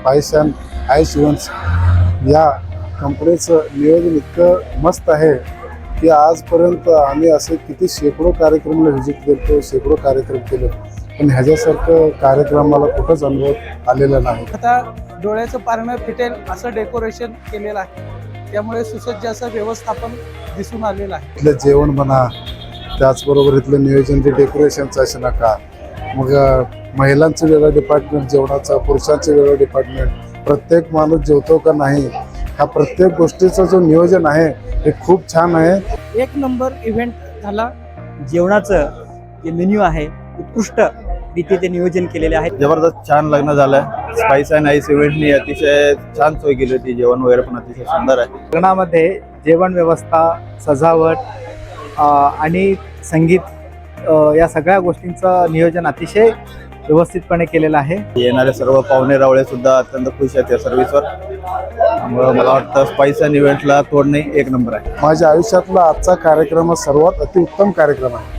Spice and ice events या कंपनीचं नियोजन इतकं मस्त आहे की आजपर्यंत आम्ही असे किती शेकडो कार्यक्रमाला व्हिजिट करतो, शेकडो कार्यक्रम केले, पण ह्याच्यासारखं कार्यक्रमाला कुठंच अनुभव आलेला नाही. आता डोळ्याचं पारणं फिटेल असं डेकोरेशन केलेलं आहे, त्यामुळे सुसज्ज असं व्यवस्थापन दिसून आलेलं आहे. इथलं जेवण म्हणा, त्याचबरोबर इथलं नियोजन जे डेकोरेशनचं असे नका, मग महिलांचं वेगळं डिपार्टमेंट, जेवणाचं, पुरुषांचं वेगळं डिपार्टमेंट, प्रत्येक माणूस जेवतो का नाही ह्या प्रत्येक गोष्टीचं जो नियोजन आहे हे खूप छान आहे. एक नंबर इव्हेंट झाला. जेवणाचं जे मेन्यू आहे उत्कृष्ट रीतीचे नियोजन केलेले आहे. जबरदस्त छान लग्न झालं. स्पाइस अँड आईस इव्हेंटनी अतिशय छान सोय केली होती. जेवण वगैरे पण अतिशय सुंदर आहे. लग्नामध्ये जेवण व्यवस्था, सजावट आणि संगीत या सगळ्या गोष्टींचं नियोजन अतिशय व्यवस्थितपणे केलेलं आहे. येणारे सर्व पाहुणे रावळे सुद्धा अत्यंत खुश आहेत या सर्व्हिसवर. त्यामुळे मला वाटतं स्पाइस अँड इव्हेंटला तोड नाही, एक नंबर आहे. माझ्या आयुष्यातला आजचा कार्यक्रम हा सर्वात अतिउत्तम कार्यक्रम आहे.